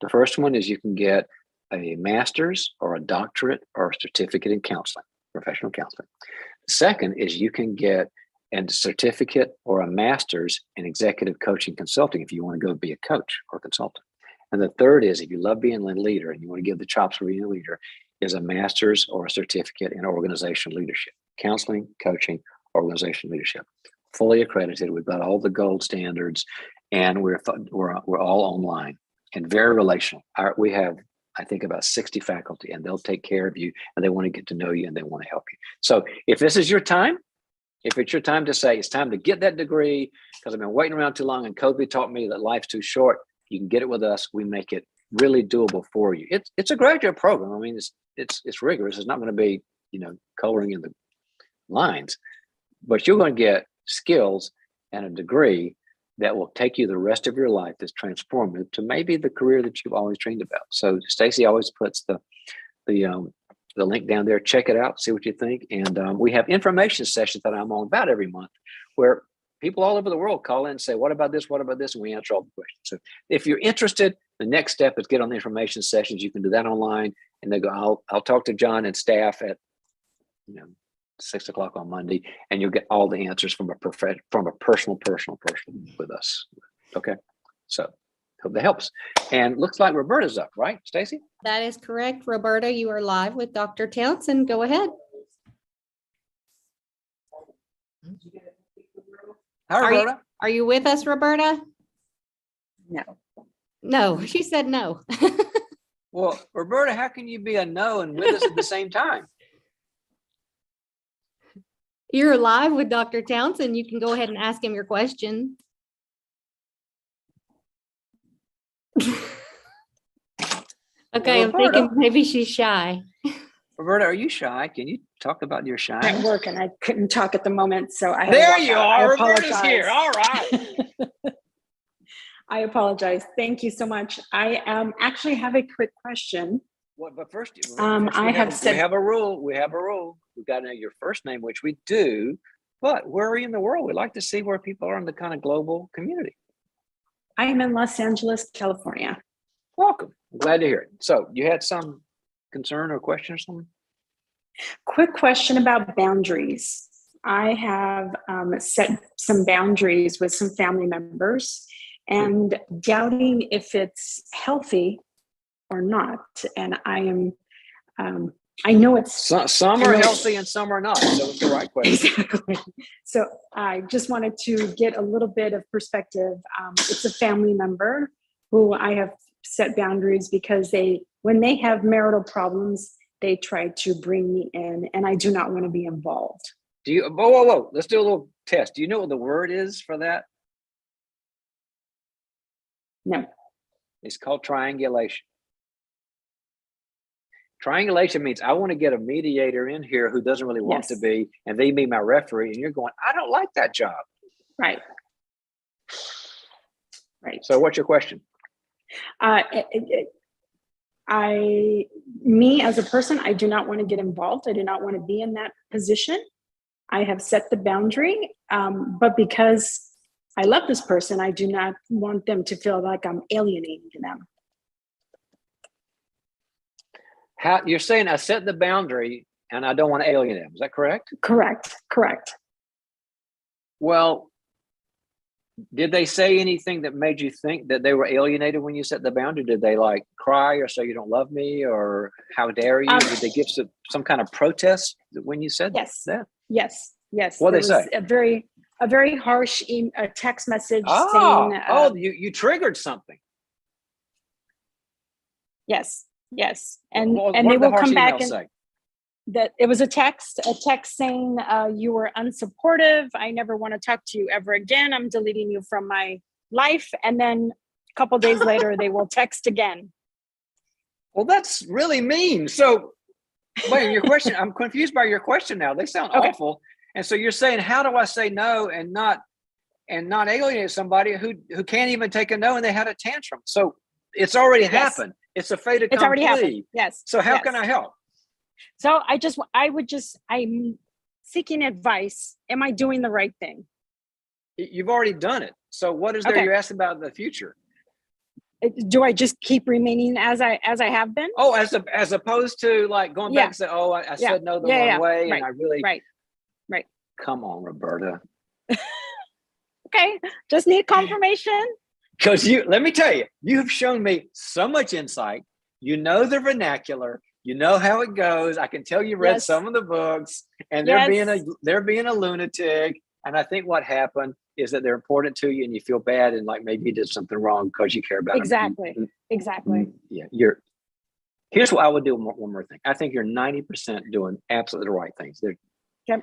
The first one is you can get a master's or a doctorate or a certificate in counseling, professional counseling. The second is you can get a certificate or a master's in executive coaching consulting if you want to go be a coach or consultant. And the third is if you love being a leader and you want to give the chops for being a leader, is a master's or a certificate in organizational leadership, counseling, coaching, organizational leadership. Fully accredited. We've got all the gold standards, and we're all online and very relational. We have, I think, about 60 faculty, and they'll take care of you, and they want to get to know you, and they want to help you. So if this is your time, if it's your time to say it's time to get that degree, because I've been waiting around too long, and COVID taught me that life's too short, you can get it with us. We make it really doable for you. It's a graduate program. I mean, it's rigorous. It's not going to be, coloring in the lines, but you're going to get skills and a degree that will take you the rest of your life that's transformative to maybe the career that you've always dreamed about. So Stacy always puts the link down there. Check it out, see what you think. And we have information sessions that I'm on about every month where people all over the world call in and say, what about this? What about this? And we answer all the questions. So if you're interested, the next step is get on the information sessions. You can do that online, and they go, I'll talk to John and staff at 6 o'clock on Monday, and you'll get all the answers from a personal with us. Okay. So hope that helps. And looks like Roberta's up, right, Stacy? That is correct. Roberta, you are live with Dr. Townsend. Go ahead. Hi, Roberta. Are you with us, Roberta? No. No, she said no. Well, Roberta, how can you be a no and with us at the same time? You're live with Dr. Townsend. You can go ahead and ask him your question. Okay, I'm Roberta. thinking maybe she's shy. Roberta, are you shy? Can you talk about your At shyness? work, and I couldn't talk at the moment, so I had to There walk you out. I are. Roberta's apologize. here. All right. I apologize. Thank you so much. I actually have a quick question. Well, but first, I have said- we have a rule. We have a rule. We've got to know your first name, which we do. But where are you in the world? We'd like to see where people are in the kind of global community. I am in Los Angeles, California. Welcome. I'm glad to hear it. So you had some concern or question or something? Quick question about boundaries. I have set some boundaries with some family members and doubting if it's healthy or not. And I am, I know it's Some are healthy and some are not. So it's the right question. exactly. So I just wanted to get a little bit of perspective. It's a family member who I have set boundaries because when they have marital problems, they try to bring me in, and I do not want to be involved. Do you? Whoa. Let's do a little test. Do you know what the word is for that? No. It's called triangulation. Triangulation means I want to get a mediator in here who doesn't really want to Yes. be, and they be my referee, and you're going, I don't like that job. Right. Right. So what's your question? Me as a person, I do not want to get involved. I do not want to be in that position. I have set the boundary, but because I love this person, I do not want them to feel like I'm alienating them. How you're saying I set the boundary and I don't want to alienate them. Is that correct? Correct. Well, did they say anything that made you think that they were alienated when you set the boundary? Did they like cry or say you don't love me or how dare you? Did they give some kind of protest when you said Yes. that? Yes. What There they say? was a very harsh text message saying, You triggered something. yes, and What they did the will harsh come back email and say? that it was a text saying you were unsupportive. I never want to talk to you ever again. I'm deleting you from my life. And then a couple days later, they will text again. Well, that's really mean. So, wait, your question, I'm confused by your question now. They sound Okay. awful. And so you're saying, how do I say no and not alienate somebody who can't even take a no and they had a tantrum? So it's already happened. It's a fait accompli. It's already happened. Yes. So how yes. can I help? So I'm seeking advice. Am I doing the right thing? You've already done it. So what is there Okay. you're asking about in the future? Do I just keep remaining as I have been? Oh, as opposed to like going back and say, oh, I said no the wrong way. Right. And I really, Right. come on, Roberta. Okay. Just need confirmation. Because let me tell you, you have shown me so much insight. You know the vernacular. You know how it goes. I can tell you read Yes. some of the books, and Yes. they're being a lunatic. And I think what happened is that they're important to you, and you feel bad, and like maybe you did something wrong because you care about Exactly. them. Exactly. Yeah, here's what I would do. One more thing. I think you're 90% doing absolutely the right things.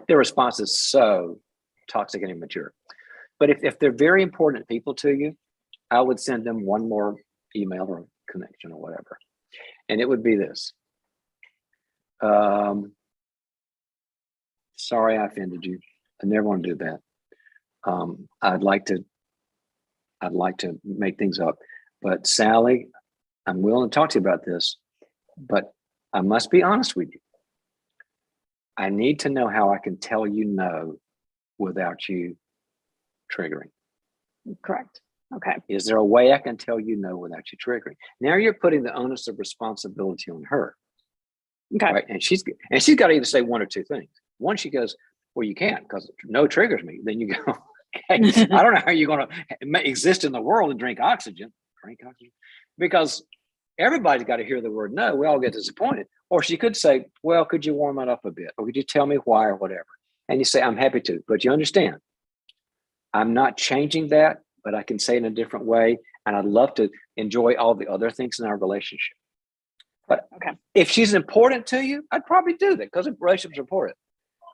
Their response is so toxic and immature. But if they're very important people to you, I would send them one more email or connection or whatever. And it would be this. Sorry I offended you. I never want to do that. I'd like to make things up. But Sally, I'm willing to talk to you about this, but I must be honest with you. I need to know how I can tell you no without you triggering. Correct. Okay. Is there a way I can tell you no without you triggering? Now you're putting the onus of responsibility on her. Okay. Right. And she's got to either say one or two things. One, she goes, well, you can't because no triggers me. Then you go, okay, I don't know how you're going to exist in the world and drink oxygen, because everybody's got to hear the word no. We all get disappointed. Or she could say, well, could you warm it up a bit? Or could you tell me why or whatever? And you say, I'm happy to, but you understand, I'm not changing that, but I can say it in a different way. and I'd love to enjoy all the other things in our relationship. But Okay. if she's important to you, I'd probably do that because relationships are important.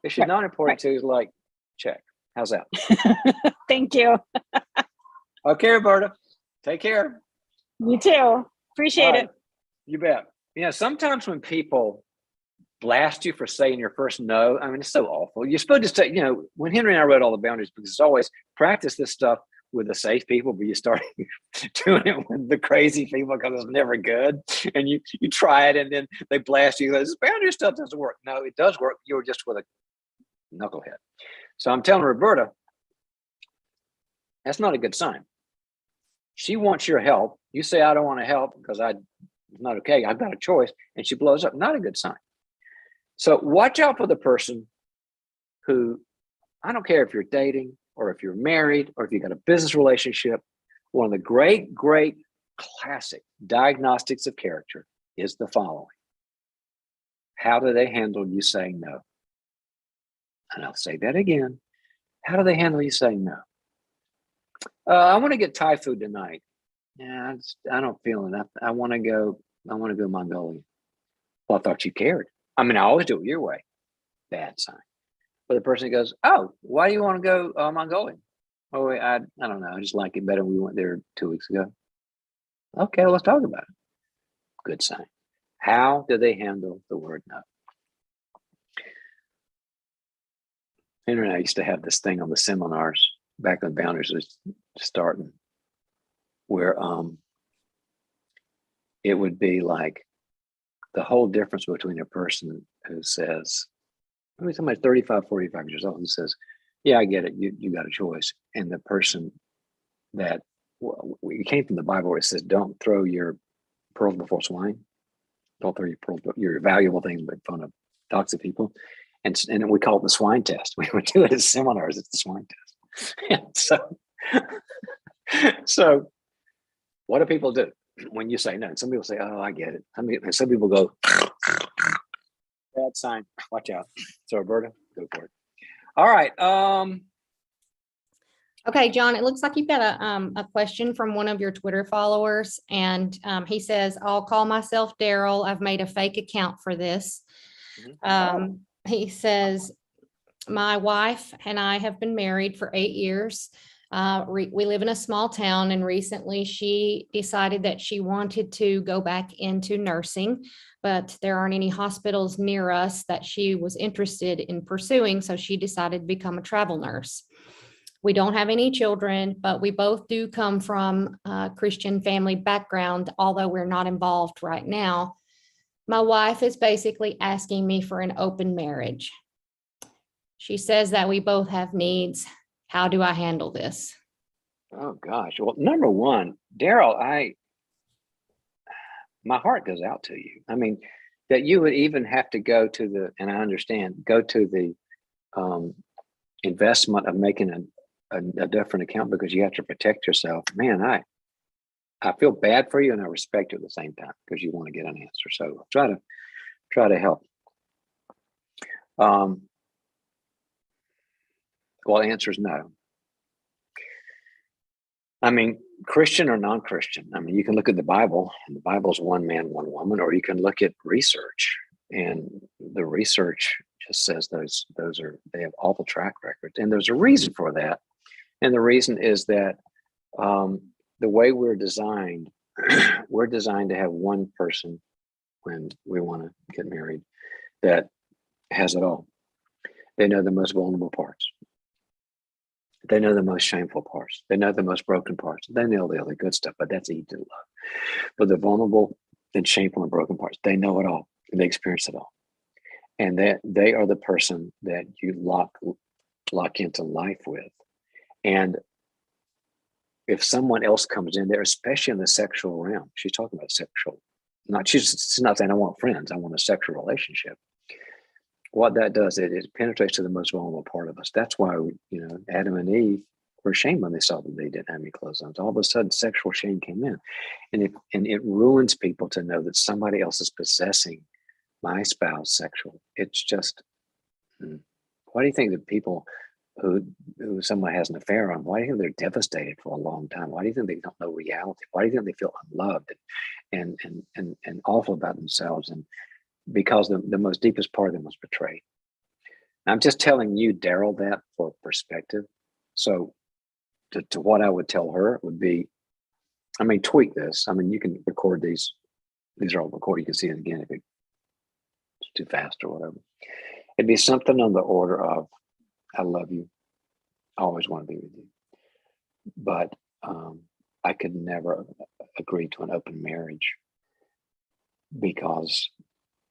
If she's not important to you, it's like, check. How's that? Thank you. Okay, Roberta. Take care. You too. Appreciate All right. it. You bet. Sometimes when people blast you for saying your first no, I mean, it's so awful. You're supposed to say, when Henry and I wrote all the boundaries, because it's always practice this stuff with the safe people, but you start doing it with the crazy people because it's never good. And you try it and then they blast you. This boundary stuff doesn't work. No, it does work. You're just with a knucklehead. So I'm telling Roberta, that's not a good sign. She wants your help. You say, I don't want to help because it's not okay. I've got a choice. And she blows up. Not a good sign. So watch out for the person who, I don't care if you're dating or if you're married or if you've got a business relationship. One of the great, great classic diagnostics of character is the following. How do they handle you saying no? And I'll say that again. How do they handle you saying no? I want to get Thai food tonight. Yeah, I don't feel enough. I want to go Mongolia. Well, I thought you cared. I mean, I always do it your way. Bad sign. But the person goes, oh, why do you want to go Mongolia? Oh, I don't know. I just like it better. We went there 2 weeks ago. Okay, well, let's talk about it. Good sign. How do they handle the word no? Henry and I used to have this thing on the seminars back when Boundaries was starting, where it would be like the whole difference between a person who says, somebody 35, 45 years old who says, yeah, I get it, you got a choice. And the person that, it came from the Bible where it says, don't throw your pearls before swine. Don't throw your valuable things in front of toxic people. And we call it the swine test. We would do it at seminars. It's the swine test. And so what do people do when you say no? Some people say, oh, I get it. And some people go, bad sign. Watch out. So Roberta, go for it. All right. Okay, John, it looks like you've got a question from one of your Twitter followers. And he says, I'll call myself Daryl. I've made a fake account for this. He says, my wife and I have been married for 8 years. We live in a small town, and recently she decided that she wanted to go back into nursing, but there aren't any hospitals near us that she was interested in pursuing. So she decided to become a travel nurse. We don't have any children, but we both do come from a Christian family background, although we're not involved right now. My wife is basically asking me for an open marriage. She says that we both have needs. How do I handle this? Oh gosh. Well, number one, Daryl, my heart goes out to you. I mean, that you would even have to go to and I understand, go to the investment of making a different account because you have to protect yourself. Man, I feel bad for you and I respect you at the same time because you want to get an answer. So I'll try to help. Well, the answer is no. I mean, Christian or non-Christian. I mean, you can look at the Bible, and the Bible's one man, one woman, or you can look at research, and the research just says they have awful track records, and there's a reason for that. And the reason is that the way we're designed to have one person when we want to get married that has it all. They know the most vulnerable parts. They know the most shameful parts. They know the most broken parts. They know the other good stuff, but that's easy to love. But the vulnerable and shameful and broken parts, they know it all. And they experience it all. And that they are the person that you lock into life with. And if someone else comes in there, especially in the sexual realm, she's talking about sexual, she's not saying I want friends, I want a sexual relationship. What that does, it penetrates to the most vulnerable part of us. That's why, Adam and Eve were ashamed when they saw that they didn't have any clothes on. So all of a sudden, sexual shame came in. And it ruins people to know that somebody else is possessing my spouse sexual. It's just, why do you think that people who someone has an affair on, why do you think they're devastated for a long time? Why do you think they don't know reality? Why do you think they feel unloved and awful about themselves? And because the most deepest part of them was betrayed. I'm just telling you, Daryl, that for perspective. So to what I would tell her would be, I mean, tweak this. I mean, you can record these. These are all recorded. You can see it again if it's too fast or whatever. It'd be something on the order of, I love you. I always want to be with you. But I could never agree to an open marriage because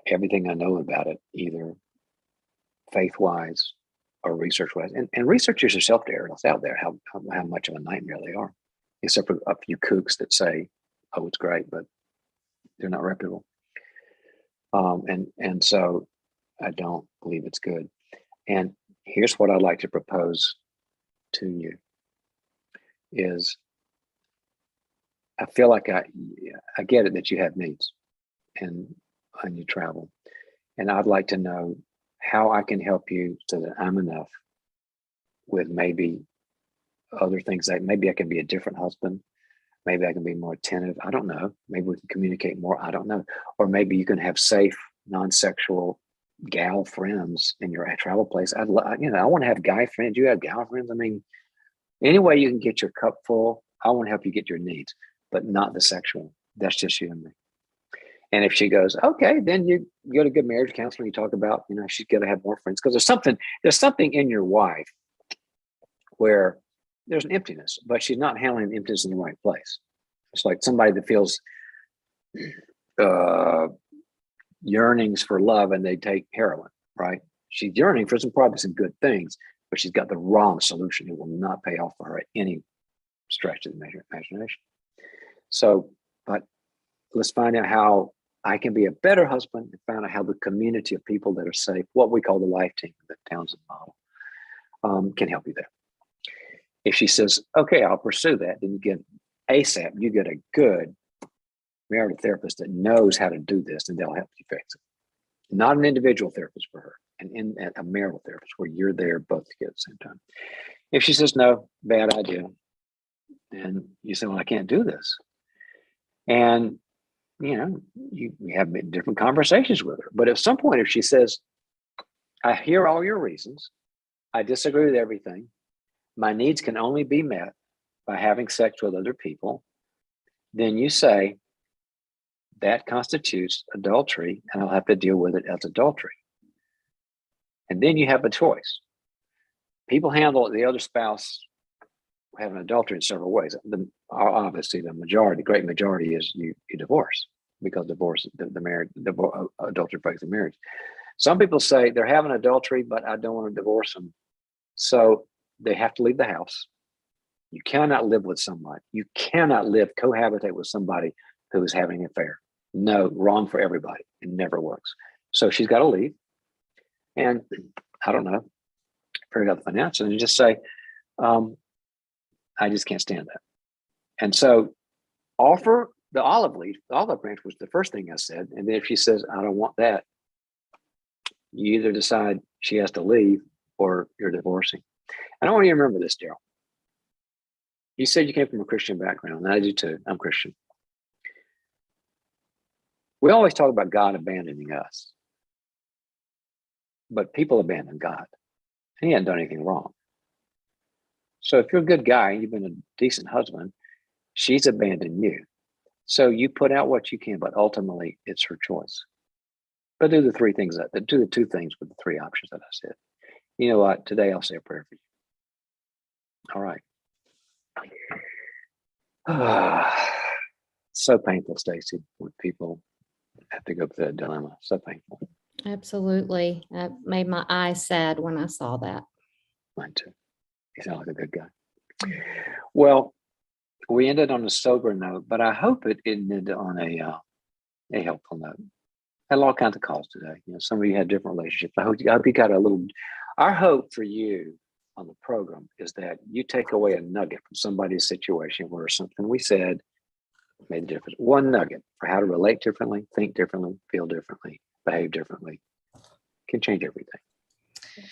everything I know about it, either faith-wise or research-wise, and researchers yourself, Darren, it's out there how much of a nightmare they are, except for a few kooks that say, "Oh, it's great," but they're not reputable. And so I don't believe it's good. And here's what I'd like to propose to you: is I feel like I get it that you have needs and you travel, and I'd like to know how I can help you so that I'm enough with maybe other things. Like maybe I can be a different husband. Maybe I can be more attentive. I don't know. Maybe we can communicate more. I don't know. Or maybe you can have safe, non-sexual gal friends in your travel place. I want to have guy friends. You have gal friends. I mean, any way you can get your cup full, I want to help you get your needs, but not the sexual. That's just you and me. And if she goes, okay, then you go to good marriage counseling. You talk about, she's got to have more friends because there's something in your wife where there's an emptiness, but she's not handling the emptiness in the right place. It's like somebody that feels yearnings for love and they take heroin, right? She's yearning for probably some good things, but she's got the wrong solution. It will not pay off for her at any stretch of the imagination. So, but let's find out how I can be a better husband and find out how the community of people that are safe, what we call the life team, the Townsend model, can help you there. If she says, okay, I'll pursue that, then you get ASAP, you get a good marital therapist that knows how to do this, and they'll help you fix it. Not an individual therapist for her, and a marital therapist where you're there both together at the same time. If she says, no, bad idea, then you say, well, I can't do this. And, you have different conversations with her. But at some point, if she says, I hear all your reasons, I disagree with everything, my needs can only be met by having sex with other people, then you say, that constitutes adultery, and I'll have to deal with it as adultery. And then you have a choice. People handle the other spouse having adultery in several ways. Obviously, the great majority is you divorce, because adultery breaks the marriage. Some people say they're having adultery, but I don't want to divorce them. So they have to leave the house. You cannot live with somebody. You cannot cohabitate with somebody who is having an affair. No, wrong for everybody. It never works. So she's got to leave. And I don't know, figure out the finances and just say, I just can't stand that. And so offer the olive leaf. The olive branch was the first thing I said. And then if she says, I don't want that, you either decide she has to leave or you're divorcing. And I want you to remember this, Daryl. You said you came from a Christian background, and I do too. I'm Christian. We always talk about God abandoning us, but people abandon God. He hadn't done anything wrong. So if you're a good guy, you've been a decent husband, she's abandoned you. So you put out what you can, but ultimately it's her choice. But do the two things with the three options that I said. You know what? Today I'll say a prayer for you. All right. So painful, Stacy, when people have to go through that dilemma. So painful. Absolutely. That made my eyes sad when I saw that. Mine too. You sound like a good guy. Well, we ended on a sober note, but I hope it ended on a helpful note. Had all kinds of calls today. Some of you had different relationships. I hope you got a little. Our hope for you on the program is that you take away a nugget from somebody's situation where something we said made a difference. One nugget for how to relate differently, think differently, feel differently, behave differently can change everything.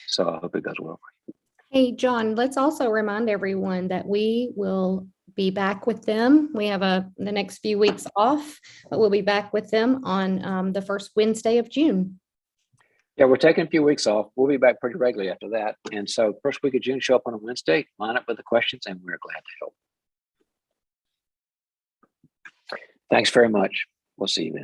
So I hope it goes well for you. Hey, John, let's also remind everyone that we will be back with them. We have the next few weeks off, but we'll be back with them on the first Wednesday of June. Yeah, we're taking a few weeks off. We'll be back pretty regularly after that. And so first week of June, show up on a Wednesday, line up with the questions, and we're glad to help. Thanks very much. We'll see you then.